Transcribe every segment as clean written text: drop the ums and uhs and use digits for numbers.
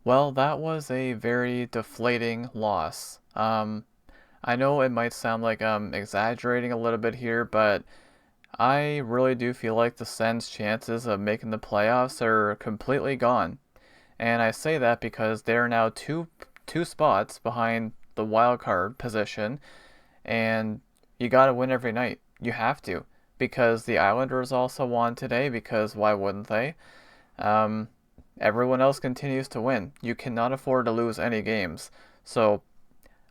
Well, that was a very deflating loss. I know it might sound like I'm exaggerating a little bit here, but I really do feel like the Sens' chances of making the playoffs are completely gone. And I say that because they're now two spots behind the wild card position, and you got to win every night. You have to, because the Islanders also won today. Because why wouldn't they? Um, Everyone else continues to win. You cannot afford to lose any games. So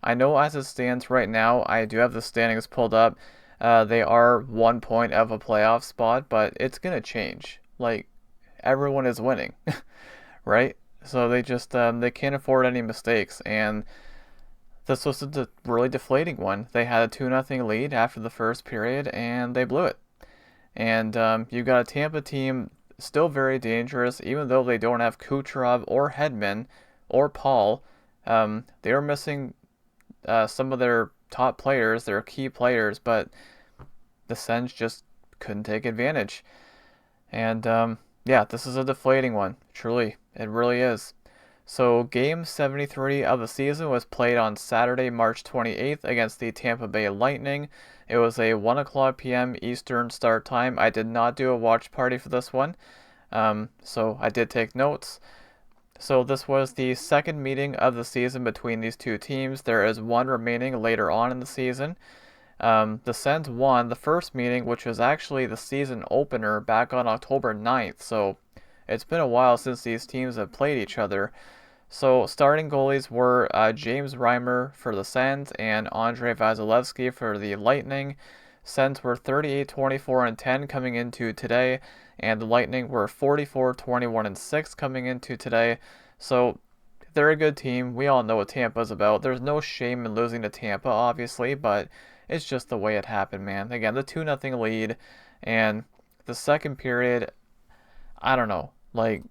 I know as it stands right now, I do have the standings pulled up. They are 1 point of a playoff spot, but it's gonna change. Like everyone is winning, right? So they can't afford any mistakes, and this was a really deflating one. They had a 2-0 lead after the first period, and they blew it. And you've got a Tampa team still very dangerous, even though they don't have Kucherov or Hedman or Paul. They are missing some of their top players, their key players, but the Sens just couldn't take advantage. And yeah, this is a deflating one. Truly, it really is. So, game 73 of the season was played on Saturday, March 28th against the Tampa Bay Lightning. It was a 1 o'clock p.m. Eastern start time. I did not do a watch party for this one, so I did take notes. So, this was the second meeting of the season between these two teams. There is one remaining later on in the season. The Sens won the first meeting, which was actually the season opener back on October 9th. So, it's been a while since these teams have played each other. So starting goalies were James Reimer for the Sens and Andrei Vasilevsky for the Lightning. Sens were 38, 24, and 10 coming into today, and the Lightning were 44, 21, and 6 coming into today. So they're a good team. We all know what Tampa's about. There's no shame in losing to Tampa, obviously, but it's just the way it happened, man. Again, the 2-0 lead, and the second period, I don't know, like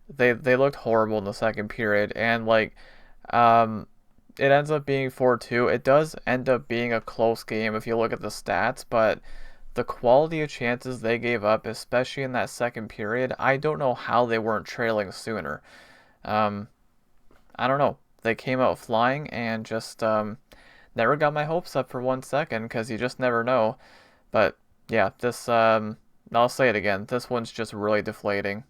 they looked horrible in the second period, and um it ends up being 4-2. It does end up being a close game if you look at the stats, but the quality of chances they gave up, especially in that second period, I don't know how they weren't trailing sooner. um I don't know, they came out flying, and just never got my hopes up for 1 second, because you just never know. But yeah, this I'll say it again, this one's just really deflating.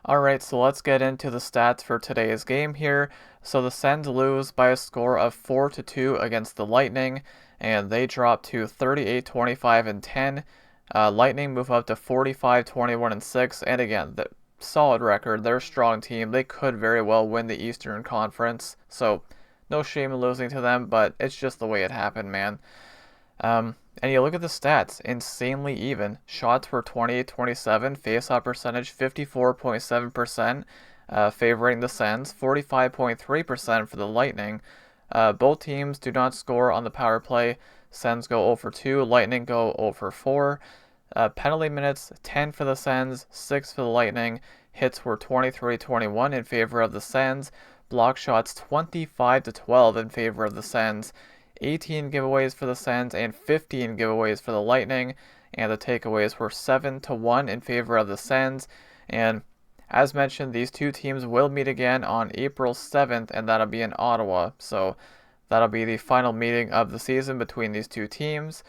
Alright, so let's get into the stats for today's game here. So the Sens lose by a score of 4-2 against the Lightning, and they drop to 38, 25, and 10. Lightning move up to 45, 21, and 6, and again, the solid record. They're a strong team. They could very well win the Eastern Conference, so no shame in losing to them, but it's just the way it happened, man. And you look at the stats, insanely even. Shots were 28-27, face-off percentage 54.7%, favoring the Sens, 45.3% for the Lightning. Both teams do not score on the power play. Sens go 0 for 2, Lightning go 0 for 4. Penalty minutes 10 for the Sens, 6 for the Lightning. Hits were 23-21 in favor of the Sens. Block shots 25-12 in favor of the Sens. 18 giveaways for the Sens and 15 giveaways for the Lightning, and the takeaways were 7-1 in favor of the Sens. And as mentioned, these two teams will meet again on April 7th, and that'll be in Ottawa. So that'll be the final meeting of the season between these two teams.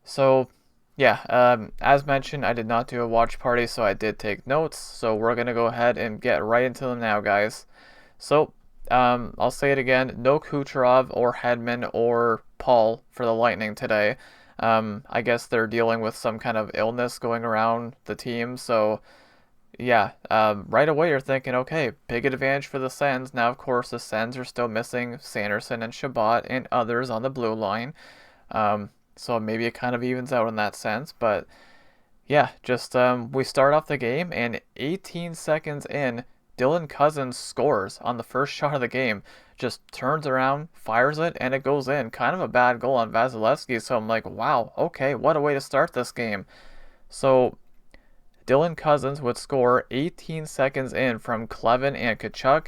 So yeah, as mentioned, I did not do a watch party, so I did take notes. So we're gonna go ahead and get right into them now, guys. So I'll say it again, no Kucherov or Hedman or Paul for the Lightning today. I guess they're dealing with some kind of illness going around the team, so yeah, right away you're thinking, okay, big advantage for the Sens. Now, of course, the Sens are still missing Sanderson and Shabbat and others on the blue line, so maybe it kind of evens out in that sense, but yeah, just we start off the game, and 18 seconds in, Dylan Cousins scores on the first shot of the game. Just turns around, fires it, and it goes in. Kind of a bad goal on Vasilevsky, so I'm like, wow, okay, what a way to start this game. So Dylan Cousins would score 18 seconds in from Clevin and Kachuk,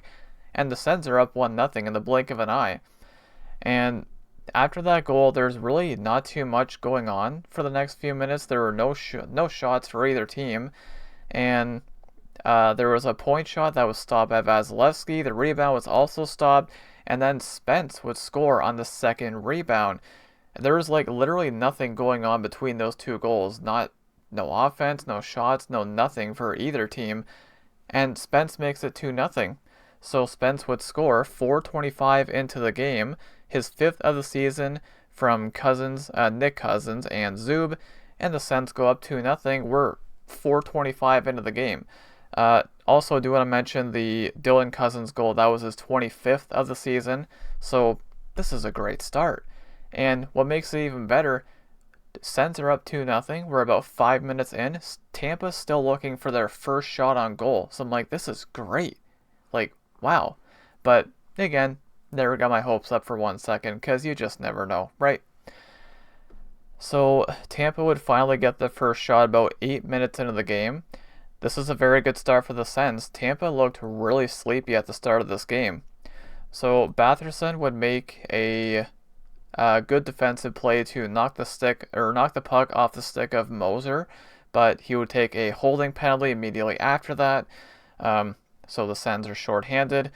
and the Sens are up 1-0 in the blink of an eye. And after that goal, there's really not too much going on for the next few minutes. There were no shots for either team, and There was a point shot that was stopped by Vasilevsky. The rebound was also stopped, and then Spence would score on the second rebound. There was like literally nothing going on between those two goals. No offense, no shots, no nothing for either team. And Spence makes it 2-0. So Spence would score 4:25 into the game, his fifth of the season from Nick Cousins and Zub, and the Sens go up 2-0. We're 4:25 into the game. Also, do want to mention the Dylan Cousins goal. That was his 25th of the season. So this is a great start. And what makes it even better, Sens are up 2-0. We're about 5 minutes in. Tampa's still looking for their first shot on goal. So I'm like, this is great. Like, wow. But again, never got my hopes up for 1 second because you just never know, right? So Tampa would finally get the first shot about 8 minutes into the game. This is a very good start for the Sens. Tampa looked really sleepy at the start of this game. So Batherson would make a good defensive play to knock the puck off the stick of Moser, but he would take a holding penalty immediately after that. So the Sens are shorthanded.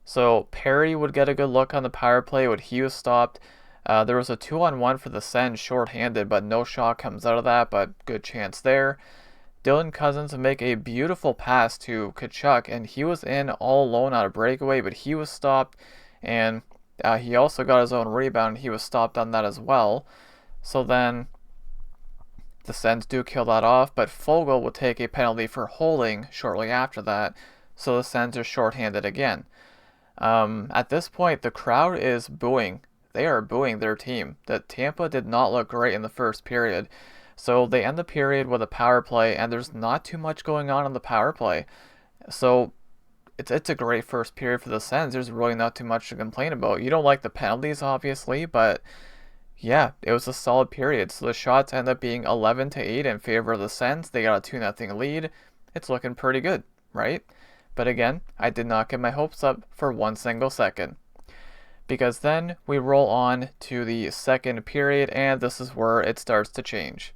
So Perry would get a good look on the power play when he was stopped. There was a 2-on-1 for the Sens shorthanded, but no shot comes out of that, but good chance there. Dylan Cousins would make a beautiful pass to Tkachuk, and he was in all alone on a breakaway, but he was stopped, and he also got his own rebound. He was stopped on that as well. So then the Sens do kill that off, but Foegele will take a penalty for holding shortly after that. So the Sens are shorthanded again. At this point, the crowd is booing. They are booing their team. That Tampa did not look great in the first period. So they end the period with a power play, and there's not too much going on in the power play. So it's a great first period for the Sens. There's really not too much to complain about. You don't like the penalties, obviously, but yeah, it was a solid period. So the shots end up being 11-8 in favor of the Sens. They got a 2-0 lead. It's looking pretty good, right? But again, I did not get my hopes up for 1 second. Because then we roll on to the second period, and this is where it starts to change.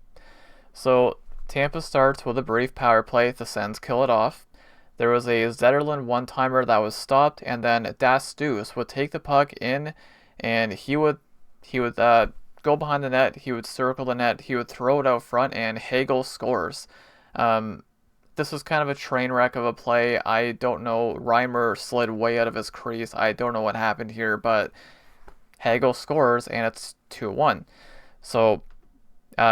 So Tampa starts with a brief power play. The Sens kill it off. There was a Zetterlund one-timer that was stopped, and then Dastus would take the puck in, and he would go behind the net. He would circle the net. He would throw it out front, and Hagel scores. This was kind of a train wreck of a play. I don't know. Reimer slid way out of his crease. I don't know what happened here, but Hagel scores, and it's 2-1. So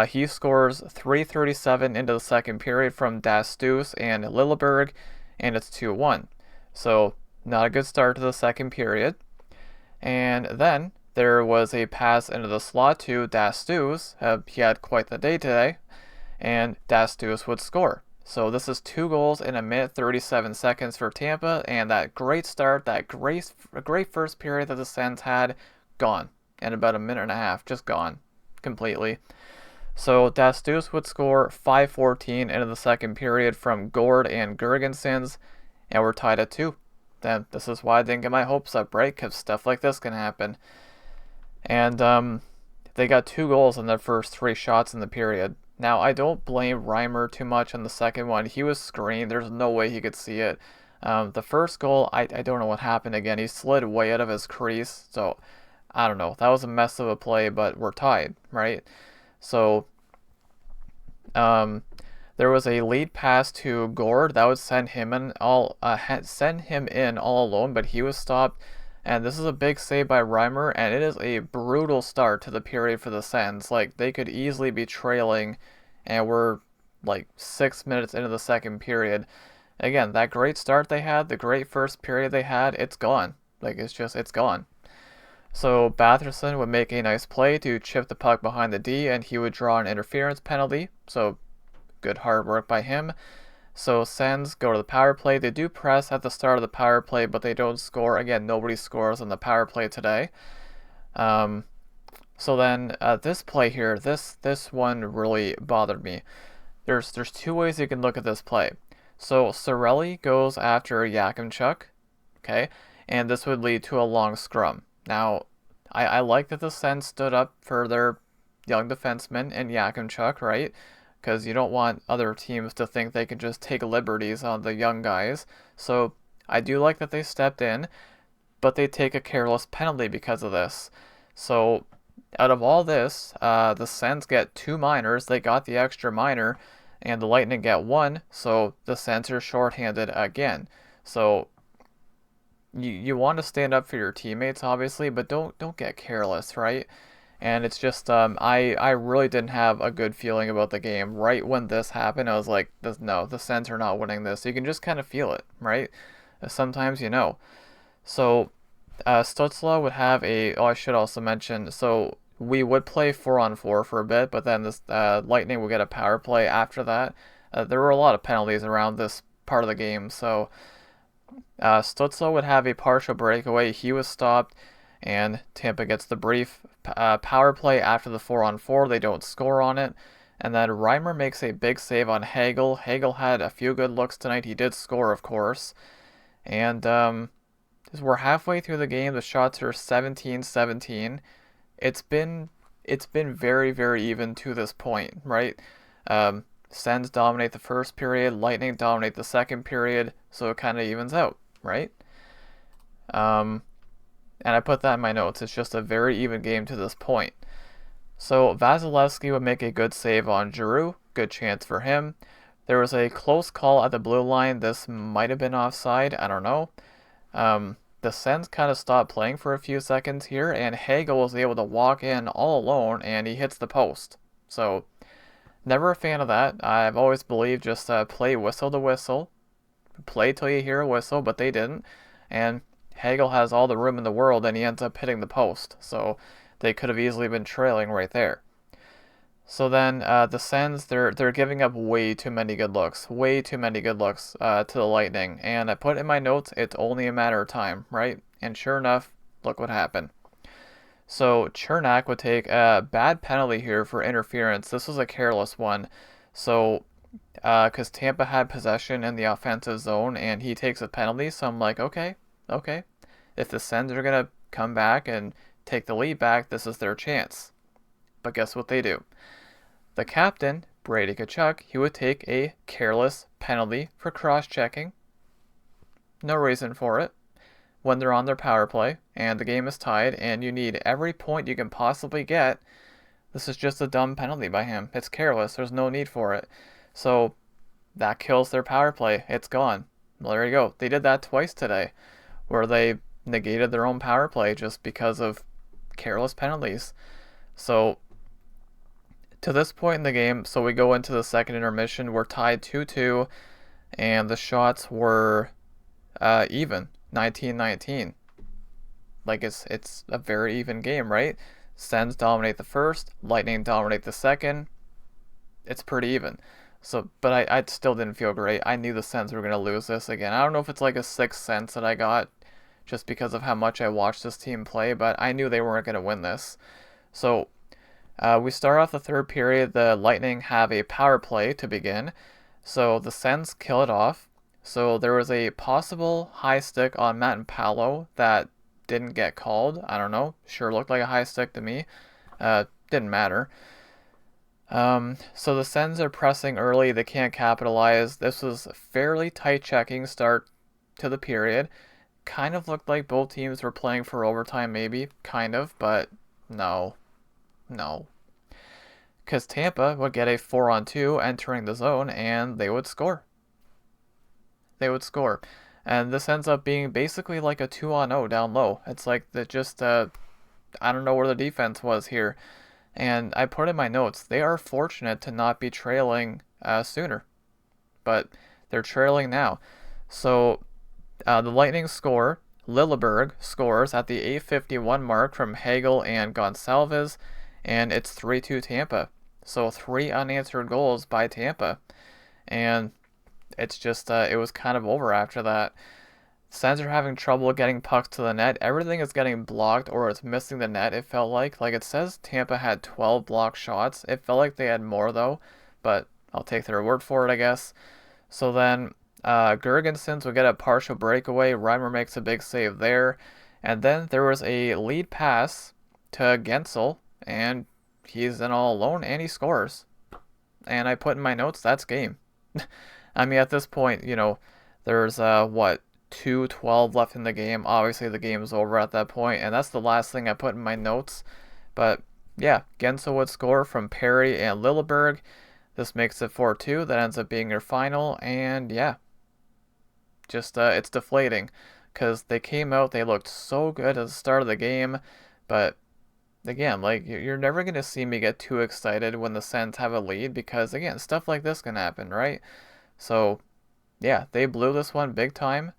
he scores 3:37 into the second period from Dastus and Lilleberg, and it's 2-1. So not a good start to the second period. And then there was a pass into the slot to Dastus. He had quite the day today, and Dastus would score. So this is 2 goals in 1 minute 37 seconds for Tampa, and that great start, that great first period that the Sens had, gone in about 1.5 minutes, just gone completely. So Dastus would score 5:14 into the second period from Gord and Girgensons, and we're tied at 2. Then this is why I didn't get my hopes up, right? Because stuff like this can happen. And they got 2 goals in their first 3 shots in the period. Now, I don't blame Reimer too much on the second one. He was screened. There's no way he could see it. The first goal, I don't know what happened again. He slid way out of his crease. So, I don't know. That was a mess of a play, but we're tied, right? So, there was a lead pass to Gord that would send him in all alone, but he was stopped. And this is a big save by Reimer, and it is a brutal start to the period for the Sens. Like, they could easily be trailing, and we're like 6 minutes into the second period. Again, that great start they had, the great first period they had, it's gone. Like, it's gone. So Batherson would make a nice play to chip the puck behind the D, and he would draw an interference penalty. So good hard work by him. So Sens go to the power play. They do press at the start of the power play, but they don't score. Again, nobody scores on the power play today. So then this play here, this one really bothered me. There's 2 ways you can look at this play. So Cirelli goes after Yakimchuk, okay, and this would lead to a long scrum. Now, I like that the Sens stood up for their young defenseman and Yakimchuk, right? because you don't want other teams to think they can just take liberties on the young guys. So I do like that they stepped in, but they take a careless penalty because of this. So out of all this, the Sens get 2 minors. They got the extra minor, and the Lightning get 1. So the Sens are shorthanded again. So you want to stand up for your teammates, obviously, but don't get careless, right? And it's just I really didn't have a good feeling about the game. Right when this happened, I was like, no, the Sens are not winning this. You can just kind of feel it, right? Sometimes you know. So Stutzla would have a. Oh, I should also mention. So we would play 4-on-4 for a bit, but then this Lightning would get a power play after that. There were a lot of penalties around this part of the game, so Stutzla would have a partial breakaway. He was stopped, and Tampa gets the brief power play after the 4-on-4. They don't score on it. And then Reimer makes a big save on Hagel. Hagel had a few good looks tonight. He did score, of course. And we're halfway through the game. The shots are 17-17. It's been very, very even to this point, right? Sens dominate the first period, Lightning dominate the second period, so it kind of evens out, right? And I put that in my notes. It's just a very even game to this point. So Vasilevsky would make a good save on Giroux. Good chance for him. There was a close call at the blue line. This might have been offside. I don't know. The Sens kind of stopped playing for a few seconds here, and Hagel was able to walk in all alone, and he hits the post. So never a fan of that. I've always believed just play whistle to whistle. Play till you hear a whistle, but they didn't. And Hagel has all the room in the world, and he ends up hitting the post. So they could have easily been trailing right there. So then the Sens, they're giving up way too many good looks. Way too many good looks to the Lightning. And I put in my notes, it's only a matter of time, right? And sure enough, look what happened. So Chernak would take a bad penalty here for interference. This was a careless one. So, because Tampa had possession in the offensive zone, and he takes a penalty. So I'm like, okay. If the Sens are going to come back and take the lead back, this is their chance. But guess what they do? The captain, Brady Tkachuk, he would take a careless penalty for cross-checking. No reason for it. When they're on their power play and the game is tied and you need every point you can possibly get, this is just a dumb penalty by him. It's careless. There's no need for it. So that kills their power play. It's gone. Well, there you go. They did that twice today where they negated their own power play just because of careless penalties. So to this point in the game, so we go into the second intermission, we're tied 2-2, and the shots were even, 19-19. Like, it's a very even game, right? Sens dominate the first, Lightning dominate the second. It's pretty even. So, but I still didn't feel great. I knew the Sens were going to lose this again. I don't know if it's like a sixth sense that I got just because of how much I watched this team play, but I knew they weren't going to win this. So we start off the third period. The Lightning have a power play to begin. So the Sens kill it off. So there was a possible high stick on Matt and Paolo that didn't get called. I don't know. Sure looked like a high stick to me. Didn't matter. So the Sens are pressing early. They can't capitalize. This was a fairly tight checking start to the period. Kind of looked like both teams were playing for overtime, maybe. Kind of, but no. Because Tampa would get a 4-on-2 entering the zone, and they would score. And this ends up being basically like a 2-on-0 down low. It's like that just, I don't know where the defense was here. And I put in my notes, they are fortunate to not be trailing sooner. But they're trailing now. So the Lightning score. Lilleberg scores at the 8:51 mark from Hagel and Gonçalves. And it's 3-2 Tampa. So 3 unanswered goals by Tampa. And it's just, it was kind of over after that. Sens are having trouble getting pucks to the net. Everything is getting blocked or it's missing the net, it felt like. Like it says Tampa had 12 blocked shots. It felt like they had more though, but I'll take their word for it, I guess. So then Gergensons would get a partial breakaway. Reimer makes a big save there. And then there was a lead pass to Gensel, and he's in all alone and he scores. and I put in my notes, that's game. I mean, at this point, there's what, 2:12 left in the game. Obviously, the game is over at that point, and that's the last thing I put in my notes. But yeah, Gensel would score from Perry and Lilleberg. This makes it 4-2. That ends up being your final, and yeah, just it's deflating because they came out, they looked so good at the start of the game, but again, like you're never gonna see me get too excited when the Sens have a lead because again, stuff like this can happen, right? So yeah, they blew this one big time.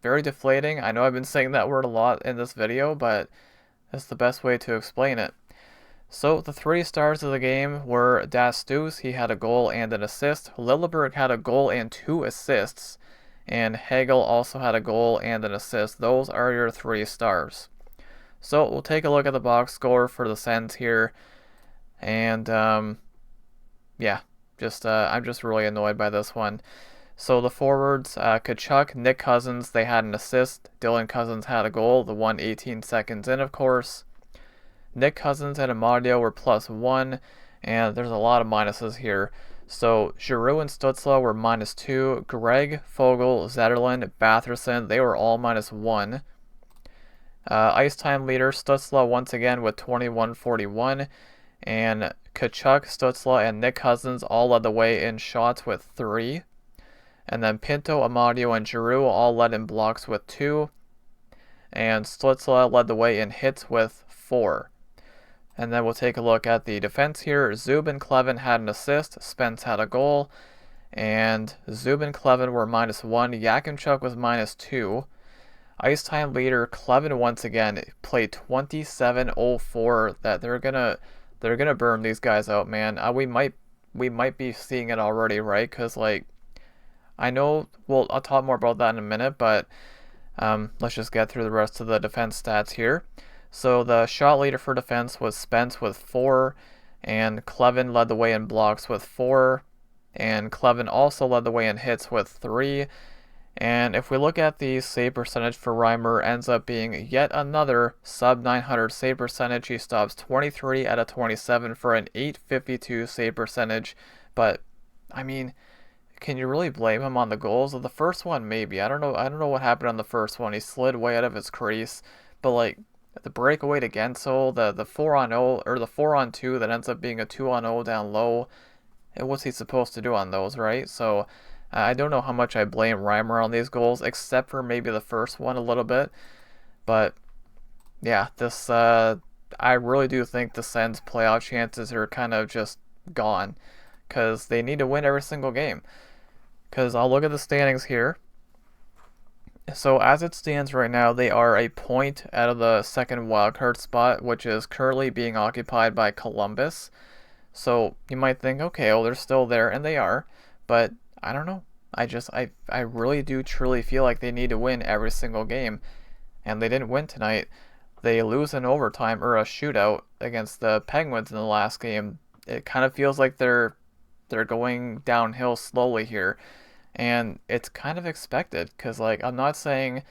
Very deflating. I know I've been saying that word a lot in this video, but that's the best way to explain it. So the 3 stars of the game were Das Deuce, he had a goal and an assist. Lilleberg had a goal and 2 assists. And Hagel also had a goal and an assist. Those are your 3 stars. So we'll take a look at the box score for the Sens here. And yeah, I'm just really annoyed by this one. So the forwards, Tkachuk, Nick Cousins, they had an assist. Dylan Cousins had a goal, the one 18 seconds in, of course. Nick Cousins and Amadio were +1, and there's a lot of minuses here. So Giroux and Stützle were -2. Greg, Fogle, Zetterlund, Batherson, they were all -1. Ice time leader, Stützle once again with 21:41. And Tkachuk, Stützle, and Nick Cousins all led the way in shots with 3. And then Pinto, Amadio, and Giroux all led in blocks with 2. And Stützle led the way in hits with 4. And then we'll take a look at the defense here. Zubin, Clevin had an assist. Spence had a goal. And Zubin, Clevin were -1. Yakimchuk was -2. Ice time leader, Clevin once again played 27:04. That they're gonna burn these guys out, man. We might be seeing it already, right? Because like I know, well, I'll talk more about that in a minute, but let's just get through the rest of the defense stats here. So the shot leader for defense was Spence with 4, and Clevin led the way in blocks with 4, and Clevin also led the way in hits with 3. And if we look at the save percentage for Reimer, ends up being yet another sub-900 save percentage. He stops 23 out of 27 for an .852 save percentage. But I mean, can you really blame him on the goals? Of the first one, maybe. I don't know what happened on the first one. He slid way out of his crease, but like the breakaway to Gensel, the 4-on-0 or the 4-on-2 that ends up being a 2-on-0 down low. And what's he supposed to do on those, right? So I don't know how much I blame Reimer on these goals, except for maybe the first one a little bit. But yeah, this I really do think the Sens' playoff chances are kind of just gone because they need to win every single game. Because I'll look at the standings here. So as it stands right now, they are a point out of the second wildcard spot, which is currently being occupied by Columbus. So you might think, okay, well, they're still there, and they are, but I don't know. I really do truly feel like they need to win every single game, and they didn't win tonight. They lose in overtime or a shootout against the Penguins in the last game. It kind of feels like they're going downhill slowly here. And it's kind of expected because, like, I'm not saying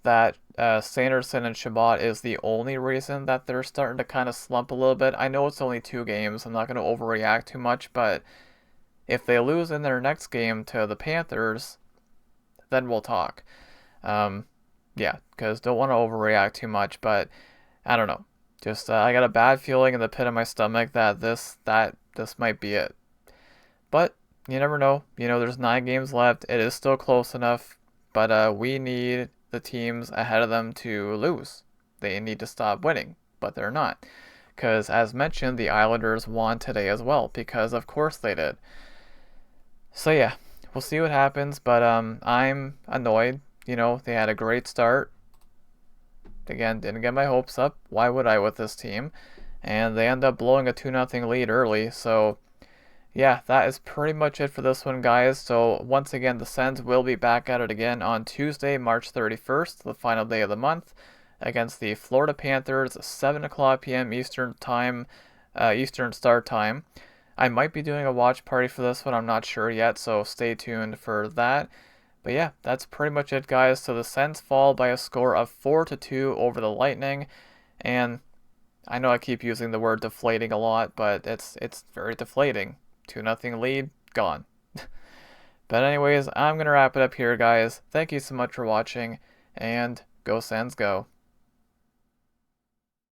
that Sanderson and Shabbat is the only reason that they're starting to kind of slump a little bit. I know it's only 2 games. I'm not going to overreact too much, but if they lose in their next game to the Panthers, then we'll talk. Yeah, because don't want to overreact too much, but I don't know. Just I got a bad feeling in the pit of my stomach that this might be it. But you never know. There's 9 games left. It is still close enough, but we need the teams ahead of them to lose. They need to stop winning, but they're not. Because, as mentioned, the Islanders won today as well, because of course they did. So yeah, we'll see what happens, but I'm annoyed. They had a great start. Again, didn't get my hopes up. Why would I with this team? And they end up blowing a 2-0 lead early, so yeah, that is pretty much it for this one, guys. So once again, the Sens will be back at it again on Tuesday, March 31st, the final day of the month, against the Florida Panthers, 7:00 p.m. Eastern time, Eastern Start Time. I might be doing a watch party for this one. I'm not sure yet, so stay tuned for that. But yeah, that's pretty much it, guys. So the Sens fall by a score of 4-2 over the Lightning, and I know I keep using the word deflating a lot, but it's very deflating. 2-0 lead, gone. But anyways, I'm going to wrap it up here, guys. Thank you so much for watching, and go Sens go.